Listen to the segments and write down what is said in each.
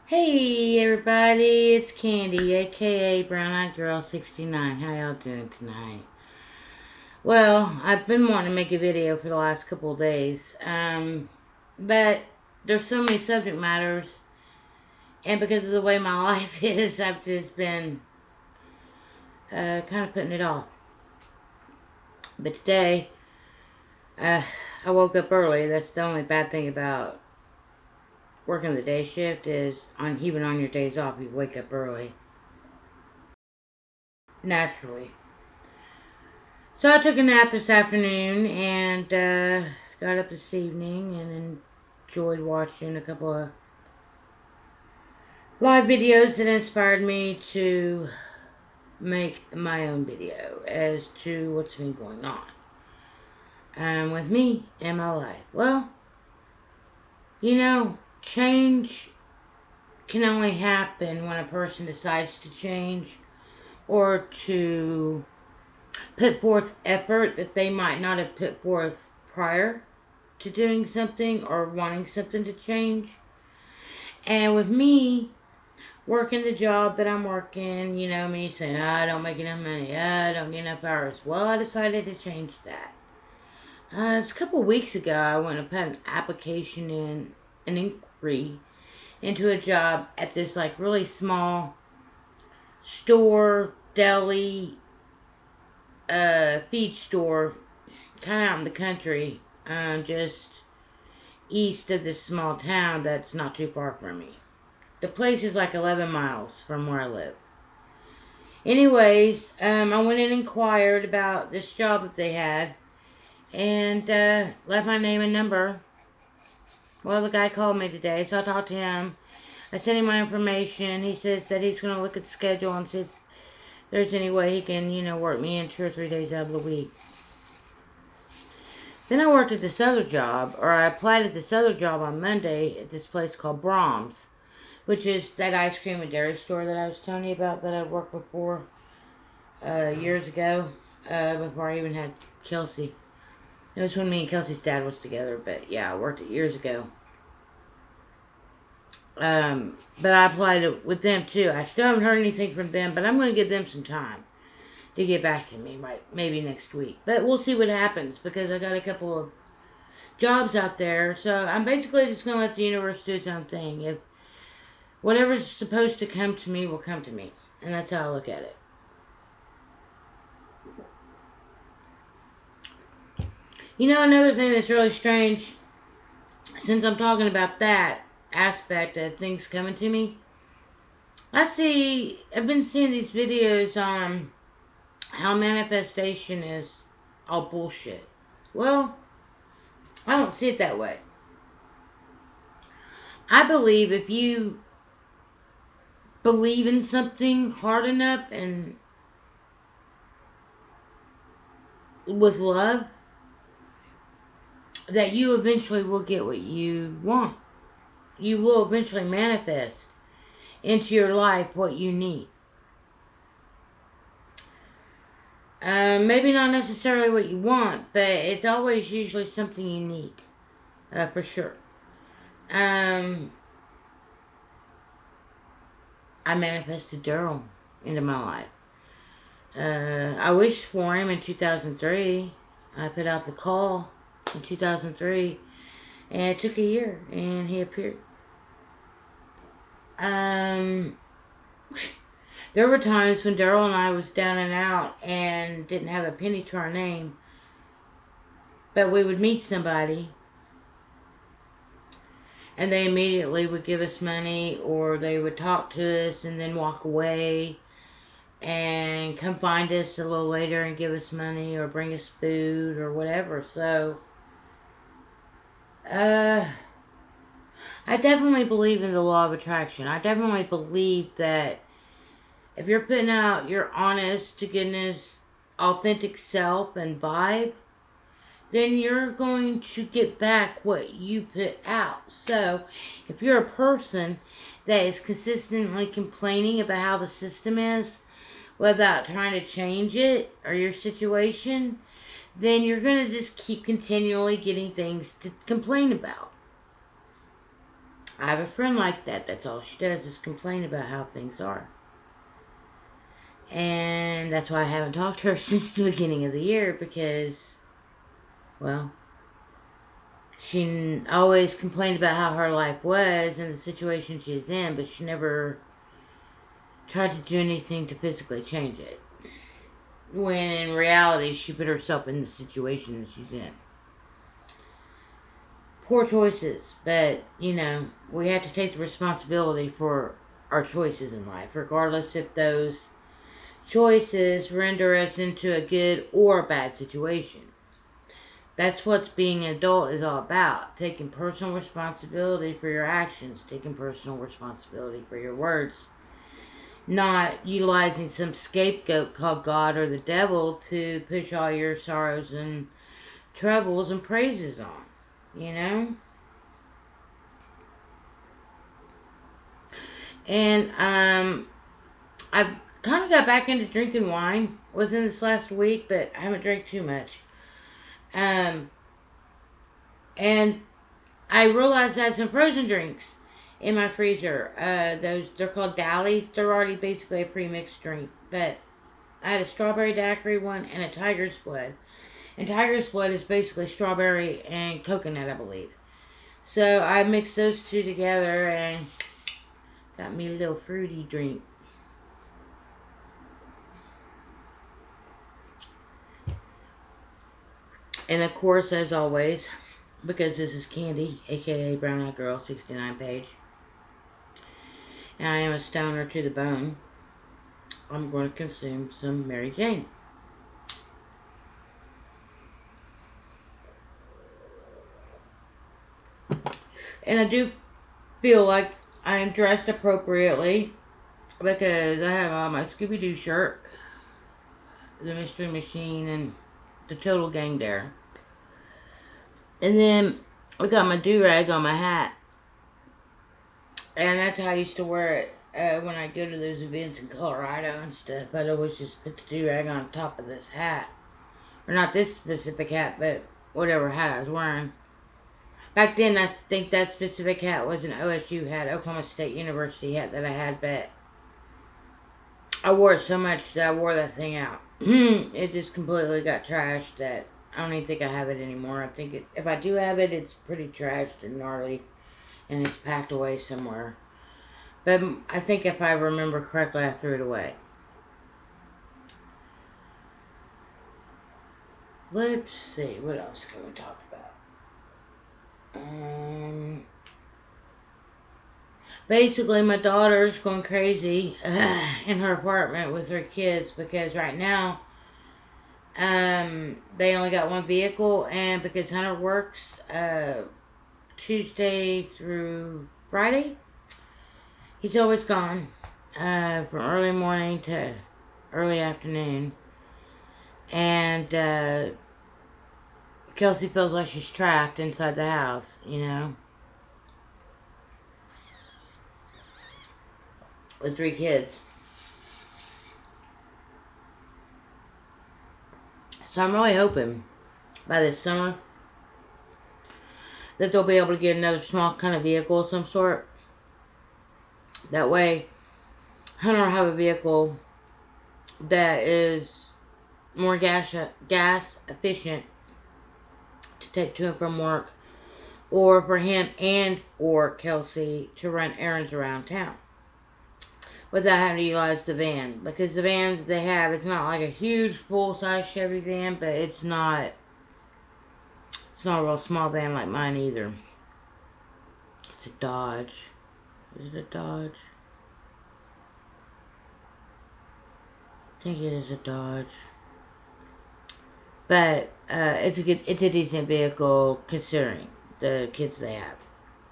Hey everybody, it's Candy, aka Brown Eyed Girl 69. How y'all doing tonight? Well, I've been wanting to make a video for the last couple of days, but there's so many subject matters, and because of the way my life is, I've just been kind of putting it off. But today, I woke up early. That's the only bad thing about working the day shift is even on your days off, you wake up early. Naturally. So I took a nap this afternoon and got up this evening and enjoyed watching a couple of live videos that inspired me to make my own video as to what's been going on with me and my life. Well, change can only happen when a person decides to change or to put forth effort that they might not have put forth prior to doing something or wanting something to change. And with me working the job that I'm working, me saying, I don't make enough money, I don't get enough hours. Well, I decided to change that. It's a couple weeks ago, I went and put an application in, an inquiry into a job at this really small store, deli, feed store, kind of out in the country, just east of this small town that's not too far from me. The place is 11 miles from where I live. Anyways, I went and inquired about this job that they had and left my name and number. Well, the guy called me today, so I talked to him. I sent him my information. He says that he's going to look at the schedule and see if there's any way he can, work me in 2 or 3 days out of the week. Then I worked at this other job, or I applied at this other job on Monday at this place called Brahms, which is that ice cream and dairy store that I was telling you about that I worked before years ago, before I even had Kelsey. It was when me and Kelsey's dad was together, but yeah, I worked it years ago. But I applied with them too. I still haven't heard anything from them, but I'm going to give them some time to get back to me, maybe next week. But we'll see what happens, because I got a couple of jobs out there. So I'm basically just going to let the universe do its own thing. If whatever's supposed to come to me will come to me. And that's how I look at it. Another thing that's really strange, since I'm talking about that aspect of things coming to me, I've been seeing these videos on how manifestation is all bullshit. Well, I don't see it that way. I believe if you believe in something hard enough and with love, that you eventually will get what you want. You will eventually manifest into your life what you need. Maybe not necessarily what you want, but it's always usually something you need, for sure. I manifested Daryl into my life. I wished for him in 2003. I put out the call in 2003, and it took a year, and he appeared. There were times when Daryl and I was down and out and didn't have a penny to our name, but we would meet somebody and they immediately would give us money, or they would talk to us and then walk away and come find us a little later and give us money or bring us food or whatever. So I definitely believe in the law of attraction. I definitely believe that if you're putting out your honest to goodness, authentic self and vibe, then you're going to get back what you put out. So if you're a person that is consistently complaining about how the system is without trying to change it or your situation, then you're going to just keep continually getting things to complain about. I have a friend like that. That's all she does is complain about how things are. And that's why I haven't talked to her since the beginning of the year, because, well, she always complained about how her life was and the situation she's in, but she never tried to do anything to physically change it. When in reality, she put herself in the situation that she's in. Poor choices, but, you know, we have to take the responsibility for our choices in life, regardless if those choices render us into a good or a bad situation. That's what being an adult is all about. Taking personal responsibility for your actions, taking personal responsibility for your words. Not utilizing some scapegoat called God or the devil to push all your sorrows and troubles and praises on. You know? And I've kind of got back into drinking wine within this last week, but I haven't drank too much. And I realized I had some frozen drinks in my freezer. They're called Dallies. They're already basically a pre-mixed drink, but I had a strawberry daiquiri one and a tiger's blood. And tiger's blood is basically strawberry and coconut, I believe. So I mixed those two together and got me a little fruity drink. And of course, as always, because this is Candy, aka Brown Eyed Girl 69 page, and I am a stoner to the bone, I'm going to consume some Mary Jane. And I do feel like I am dressed appropriately because I have on my Scooby-Doo shirt, the Mystery Machine, and the Total Gang there. And then I got my do-rag on my hat. And that's how I used to wear it when I go to those events in Colorado and stuff. I'd always just put the do-rag on top of this hat. Or not this specific hat, but whatever hat I was wearing. Back then, I think that specific hat was an OSU hat, Oklahoma State University hat that I had, but I wore it so much that I wore that thing out. It just completely got trashed that I don't even think I have it anymore. I think if I do have it, it's pretty trashed and gnarly, and it's packed away somewhere. But I think if I remember correctly, I threw it away. Let's see, what else can we talk about? Basically, my daughter's going crazy in her apartment with her kids because right now, they only got one vehicle, and because Hunter works Tuesday through Friday, he's always gone from early morning to early afternoon. And Kelsey feels like she's trapped inside the house, you know, with 3 kids. So I'm really hoping by this summer that they'll be able to get another small kind of vehicle of some sort. That way, Hunter will have a vehicle that is more gas efficient to take to and from work, or for him and or Kelsey to run errands around town without having to utilize the van, because the vans they have, it's not like a huge full-size Chevy van, but it's not a real small van like mine either. It's a Dodge. Is it a Dodge? I think it is a Dodge. But it's a decent vehicle considering the kids they have,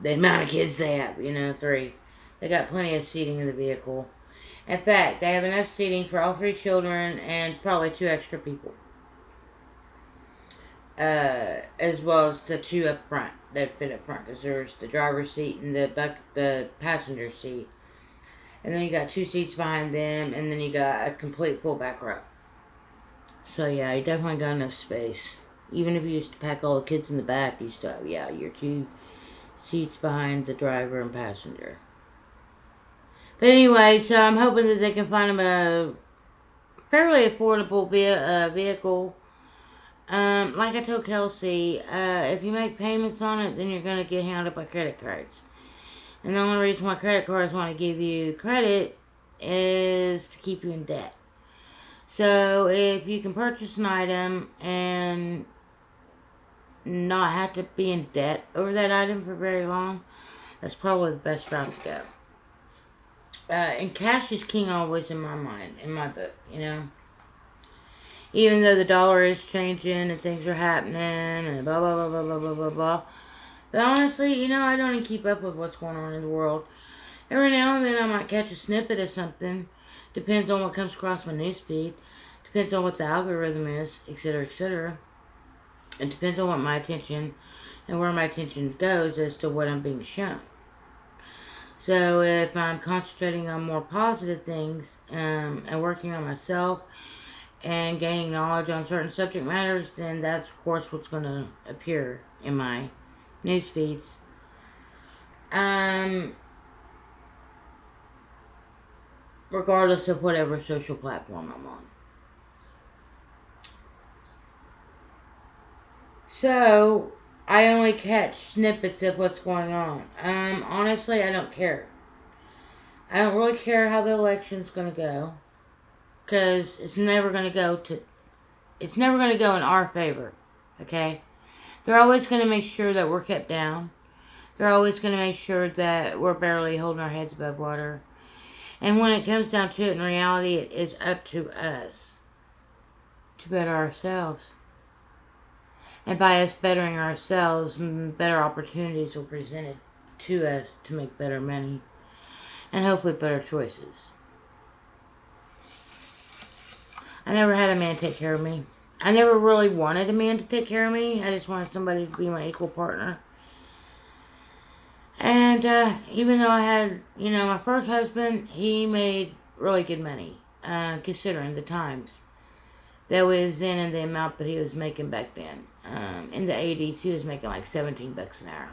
the amount of kids they have. You know, 3. They got plenty of seating in the vehicle. In fact, they have enough seating for all 3 children and probably 2 extra people, as well as the 2 up front that fit up front, because there's the driver's seat and the passenger seat, and then you got 2 seats behind them, and then you got a complete full back row. So yeah, you definitely got enough space. Even if you used to pack all the kids in the back, you still have, yeah, your seats behind the driver and passenger. But anyway, so I'm hoping that they can find him a fairly affordable vehicle. Like I told Kelsey, if you make payments on it, then you're going to get hounded by credit cards. And the only reason why credit cards want to give you credit is to keep you in debt. So if you can purchase an item and not have to be in debt over that item for very long, that's probably the best route to go. And cash is king always in my mind, in my book, you know. Even though the dollar is changing and things are happening and blah, blah, blah, blah, blah, blah, blah, blah. But honestly, you know, I don't even keep up with what's going on in the world. Every now and then I might catch a snippet of something. Depends on what comes across my newsfeed. Depends on what the algorithm is, etc., etc. It depends on what my attention and where my attention goes as to what I'm being shown. So if I'm concentrating on more positive things and working on myself and gaining knowledge on certain subject matters, then that's of course what's going to appear in my news feeds. Regardless of whatever social platform I'm on. So I only catch snippets of what's going on. Honestly, I don't care. I don't really care how the election's going to go, because it's never going to go in our favor. Okay? They're always going to make sure that we're kept down. They're always going to make sure that we're barely holding our heads above water. And when it comes down to it, in reality, it is up to us to better ourselves. And by us bettering ourselves, better opportunities will be presented to us to make better money. And hopefully better choices. I never had a man take care of me. I never really wanted a man to take care of me. I just wanted somebody to be my equal partner. And even though I had, you know, my first husband, he made really good money, considering the times that we was in and the amount that he was making back then. In the 80s, he was making like 17 bucks an hour.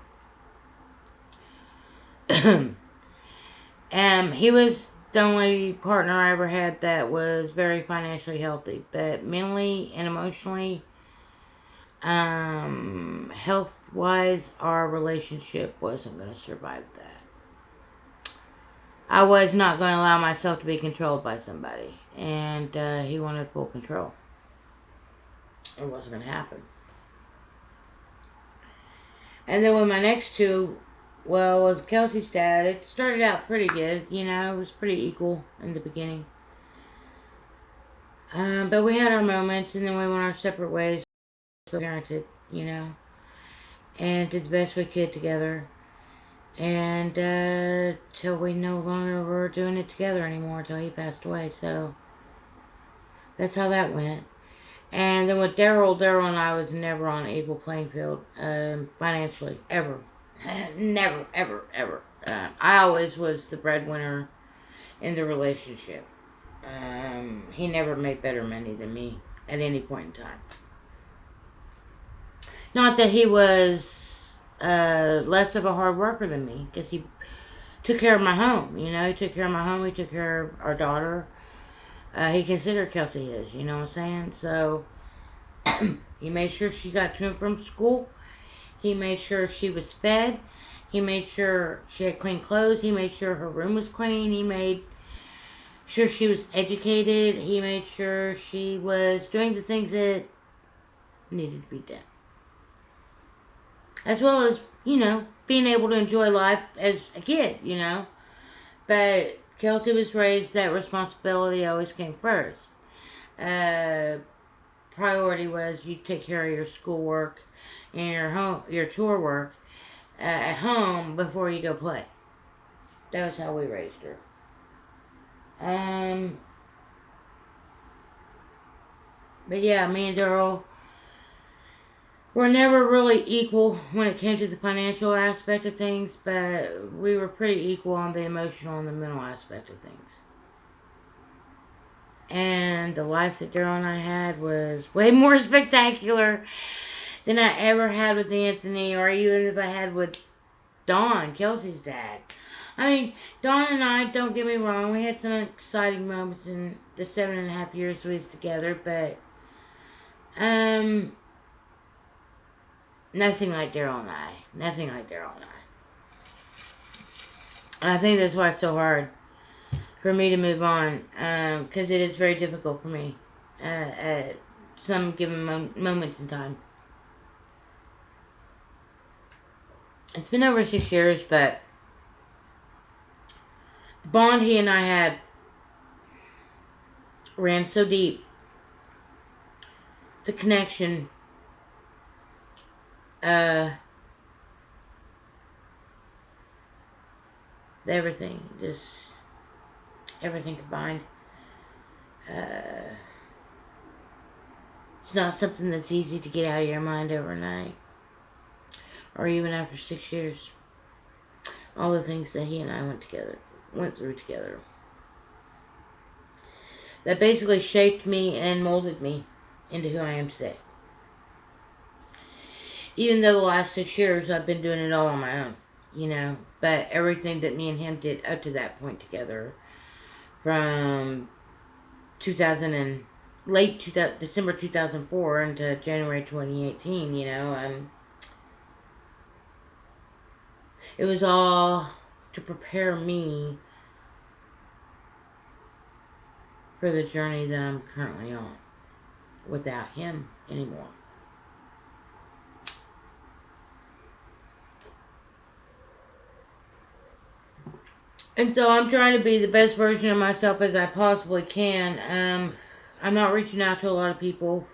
He was the only partner I ever had that was very financially healthy, but mentally and emotionally, health-wise, our relationship wasn't going to survive that. I was not going to allow myself to be controlled by somebody, and he wanted full control. It wasn't going to happen. And then with my next two, well, with Kelsey's dad, it started out pretty good. You know, it was pretty equal in the beginning. But we had our moments, and then we went our separate ways. We parented, you know, and did the best we could together. And till we no longer were doing it together anymore, till he passed away. So that's how that went. And then with Daryl and I was never on an equal playing field, financially, ever. Never, ever, ever. I always was the breadwinner in the relationship. He never made better money than me at any point in time. Not that he was less of a hard worker than me, because he took care of my home, you know. He took care of my home, he took care of our daughter. He considered Kelsey his, you know what I'm saying? So, he made sure she got to and from school. He made sure she was fed. He made sure she had clean clothes. He made sure her room was clean. He made sure she was educated. He made sure she was doing the things that needed to be done. As well as, you know, being able to enjoy life as a kid, you know. But Kelsey was raised that responsibility always came first. Priority was you take care of your schoolwork and your chore work at home before you go play. That was how we raised her. But yeah, me and Daryl were never really equal when it came to the financial aspect of things, but we were pretty equal on the emotional and the mental aspect of things. And the life that Daryl and I had was way more spectacular than I ever had with Anthony, or even if I had with Don, Kelsey's dad. I mean, Don and I, don't get me wrong, we had some exciting moments in the 7.5 years we was together, but, nothing like Daryl and I. Nothing like Daryl and I. And I think that's why it's so hard for me to move on, because it is very difficult for me at some given moments in time. It's been over 6 years, but the bond he and I had ran so deep. The connection, everything, just everything combined. It's not something that's easy to get out of your mind overnight, or even after 6 years. All the things that he and I went through together, that basically shaped me and molded me into who I am today. Even though the last 6 years I've been doing it all on my own, you know, but everything that me and him did up to that point together, from December 2004 into January 2018, you know, it was all to prepare me for the journey that I'm currently on without him anymore. And so I'm trying to be the best version of myself as I possibly can. I'm not reaching out to a lot of people.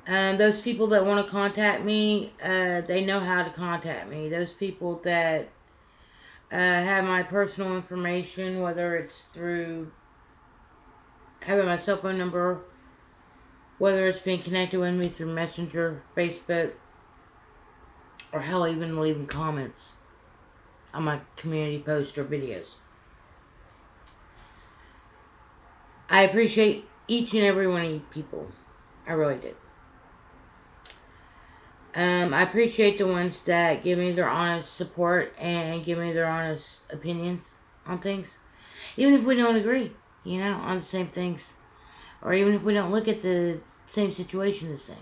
Those people that want to contact me, they know how to contact me. Those people that have my personal information, whether it's through having my cell phone number, whether it's being connected with me through Messenger, Facebook, or hell, even leaving comments on my community posts or videos. I appreciate each and every one of you people. I really did. I appreciate the ones that give me their honest support and give me their honest opinions on things. Even if we don't agree, you know, on the same things. Or even if we don't look at the same situation the same.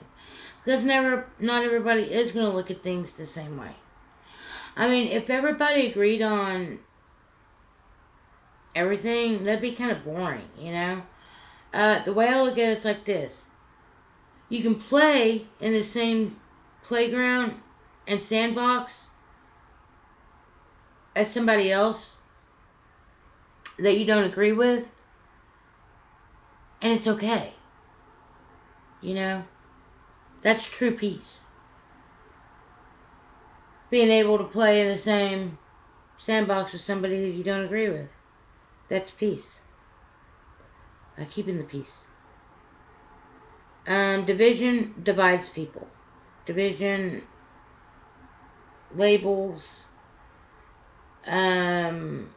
Because not everybody is going to look at things the same way. I mean, if everybody agreed on everything, that'd be kind of boring, you know? The way I look at it's like this. You can play in the same playground and sandbox as somebody else that you don't agree with, and it's okay. You know? That's true peace. Being able to play in the same sandbox with somebody that you don't agree with. That's peace. Keeping the peace. Division divides people. Division, labels, however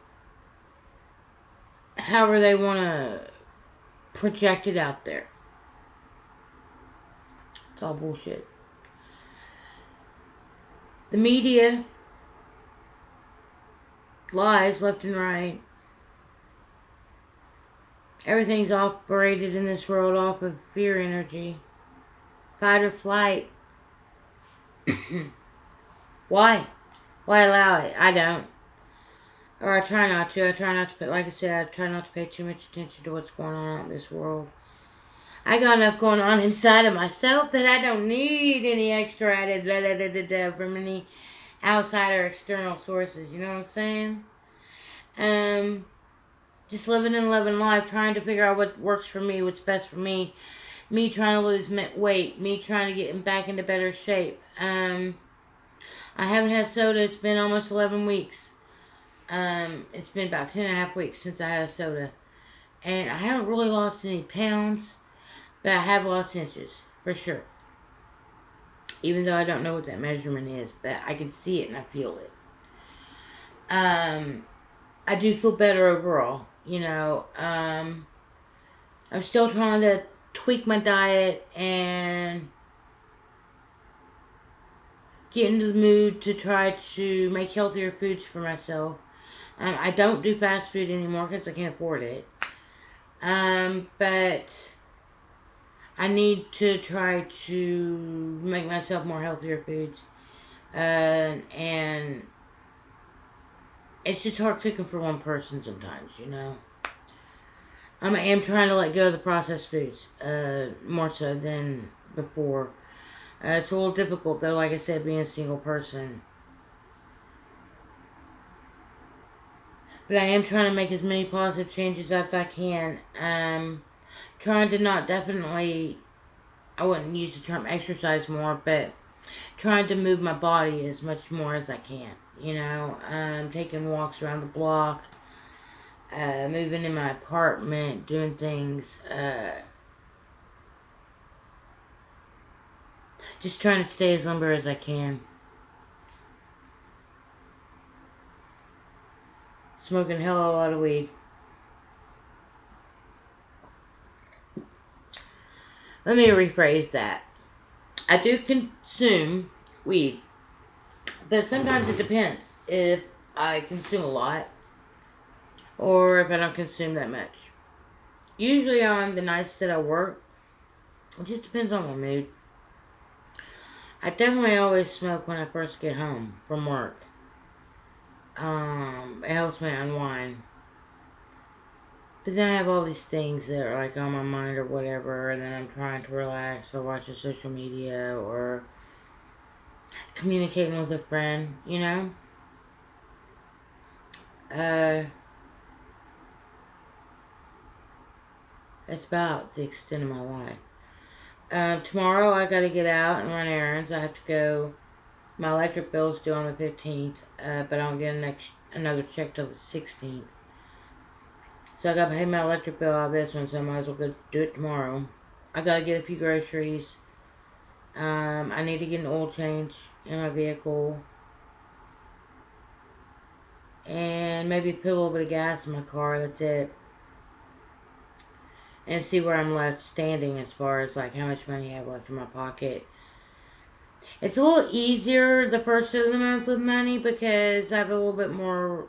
they want to project it out there. It's all bullshit. The media lies left and right. Everything's operated in this world off of fear energy. Fight or flight. Why? Why allow it? I don't. Or I try not to. Like I said, I try not to pay too much attention to what's going on out in this world. I got enough going on inside of myself that I don't need any extra added from any outside or external sources. You know what I'm saying? Just living and loving life, trying to figure out what works for me, what's best for me. Me trying to lose weight. Me trying to get back into better shape. I haven't had soda. It's been almost 11 weeks. It's been about 10.5 weeks since I had a soda. And I haven't really lost any pounds. But I have lost inches, for sure. Even though I don't know what that measurement is, but I can see it and I feel it. I do feel better overall, you know. I'm still trying to tweak my diet and get into the mood to try to make healthier foods for myself. I don't do fast food anymore because I can't afford it. But I need to try to make myself more healthier foods. And it's just hard cooking for one person sometimes, you know. I am trying to let go of the processed foods, more so than before. It's a little difficult, though, like I said, being a single person. But I am trying to make as many positive changes as I can. Trying to not definitely, I wouldn't use the term exercise more, but trying to move my body as much more as I can. You know, taking walks around the block, moving in my apartment, doing things, just trying to stay as limber as I can. Smoking a hell of a lot of weed. Let me rephrase that. I do consume weed, but sometimes it depends if I consume a lot or if I don't consume that much. Usually on the nights that I work, it just depends on my mood. I definitely always smoke when I first get home from work. It helps me unwind. But then I have all these things that are like on my mind or whatever, and then I'm trying to relax or watch the social media or communicating with a friend, you know? That's about the extent of my life. Tomorrow I gotta get out and run errands. I have to go. My electric bill's due on the 15th, but I don't get another check till the 16th. So I gotta pay my electric bill out of this one, so I might as well go do it tomorrow. I gotta get a few groceries. I need to get an oil change in my vehicle. And maybe put a little bit of gas in my car, that's it. And see where I'm left standing as far as like how much money I have left in my pocket. It's a little easier the first of the month with money because I have a little bit more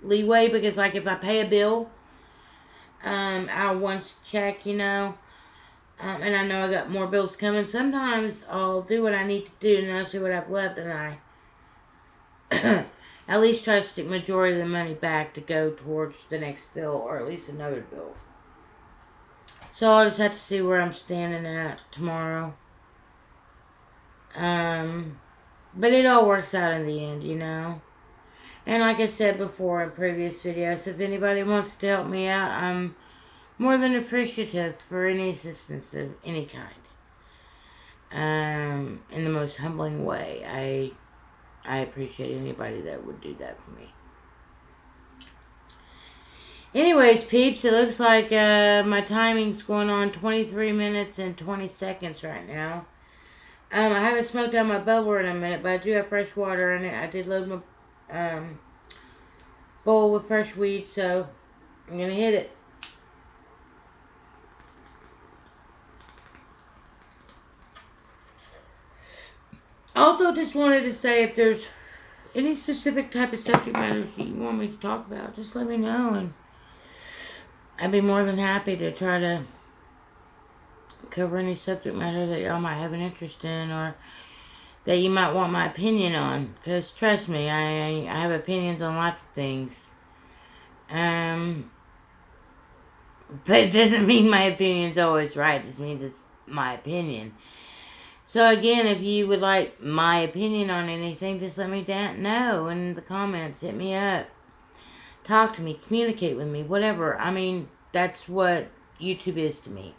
leeway, because like if I pay a bill, I'll once check, you know, and I know I got more bills coming. Sometimes I'll do what I need to do and I'll see what I've left, and I at least try to stick majority of the money back to go towards the next bill, or at least another bill. So I'll just have to see where I'm standing at tomorrow. But it all works out in the end, you know. And like I said before in previous videos, if anybody wants to help me out, I'm more than appreciative for any assistance of any kind. In the most humbling way. I appreciate anybody that would do that for me. Anyways, peeps, it looks like my timing's going on 23 minutes and 20 seconds right now. I haven't smoked out my bubbler in a minute, but I do have fresh water in it. I did load my bowl with fresh weed, so I'm going to hit it. Also, just wanted to say, if there's any specific type of subject matters you want me to talk about, just let me know, and I'd be more than happy to try to cover any subject matter that y'all might have an interest in, or that you might want my opinion on. Because trust me, I have opinions on lots of things. But it doesn't mean my opinion's always right. It just means it's my opinion. So again, if you would like my opinion on anything, just let me know in the comments. Hit me up. Talk to me. Communicate with me. Whatever. I mean, that's what YouTube is to me.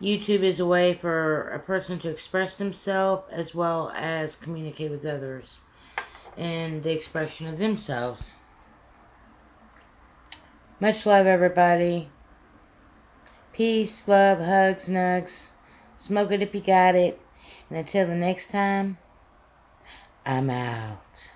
YouTube is a way for a person to express themselves as well as communicate with others in the expression of themselves. Much love, everybody. Peace, love, hugs, nugs. Smoke it if you got it. And until the next time, I'm out.